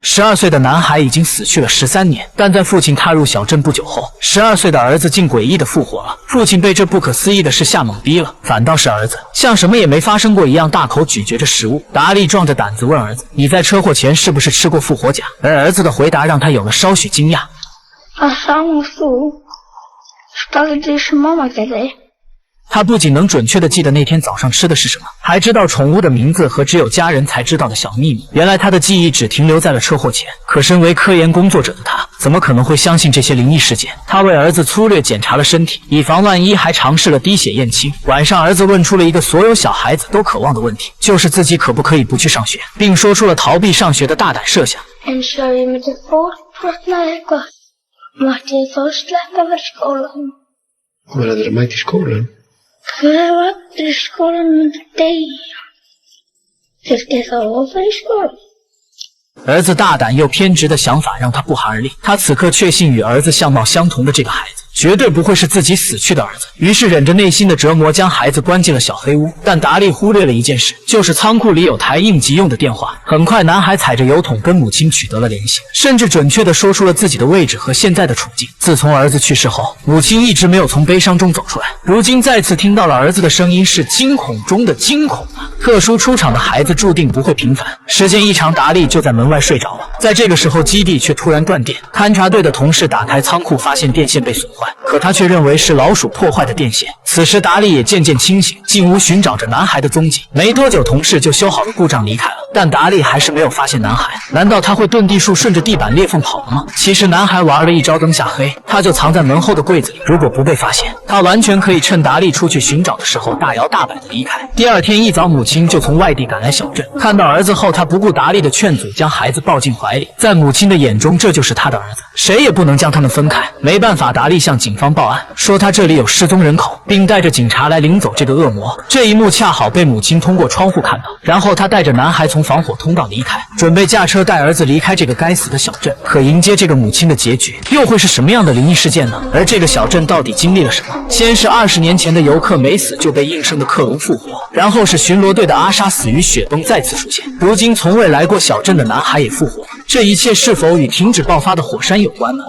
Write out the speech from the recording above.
12岁的男孩已经死去了13年，但在父亲踏入小镇不久后，12岁的儿子竟诡异地复活了。父亲被这不可思议的事吓懵逼了，反倒是儿子像什么也没发生过一样，大口咀嚼着食物。达利壮着胆子问儿子：“你在车祸前是不是吃过复活甲？”而儿子的回答让他有了稍许惊讶。他不仅能准确地记得那天早上吃的是什么，还知道宠物的名字和只有家人才知道的小秘密。原来他的记忆只停留在了车祸前，可身为科研工作者的他，怎么可能会相信这些灵异事件？他为儿子粗略检查了身体，以防万一，还尝试了滴血验亲。晚上，儿子问出了一个所有小孩子都渴望的问题，就是自己可不可以不去上学，并说出了逃避上学的大胆设想。儿子大胆又偏执的想法让他不寒而栗。他此刻确信与儿子相貌相同的这个孩子绝对不会是自己死去的儿子，于是忍着内心的折磨将孩子关进了小黑屋。但达利忽略了一件事，就是仓库里有台应急用的电话。很快，男孩踩着油桶跟母亲取得了联系，甚至准确地说出了自己的位置和现在的处境。自从儿子去世后，母亲一直没有从悲伤中走出来，如今再次听到了儿子的声音，是惊恐中的惊恐啊！特殊出场的孩子注定不会平凡。时间一长，达利就在门外睡着了。在这个时候，基地却突然断电。勘察队的同事打开仓库，发现电线被损坏，可他却认为是老鼠破坏的电线。此时达利也渐渐清醒，进屋寻找着男孩的踪迹。没多久，同事就修好了故障离开了，但达利还是没有发现男孩。难道他会遁地术顺着地板裂缝跑了吗？其实男孩玩了一招灯下黑，他就藏在门后的柜子里。如果不被发现，他完全可以趁达利出去寻找的时候大摇大摆的离开。第二天一早，母亲就从外地赶来小镇，看到儿子后，他不顾达利的劝阻，将孩子抱进怀里。在母亲的眼中，这就是他的儿子，谁也不能将他们分开。没办法，达利向警方报案，说他这里有失踪人口，并带着警察来领走这个恶魔。这一幕恰好被母亲通过窗户看到，然后他带着男孩从防火通道离开，准备驾车带儿子离开这个该死的小镇。可迎接这个母亲的结局，又会是什么样的灵异事件呢？而这个小镇到底经历了什么？先是20年前的游客没死就被应声的克隆复活，然后是巡逻队的阿莎死于雪崩再次出现，如今从未来过小镇的男孩也复活了。这一切是否与停止爆发的火山有关呢？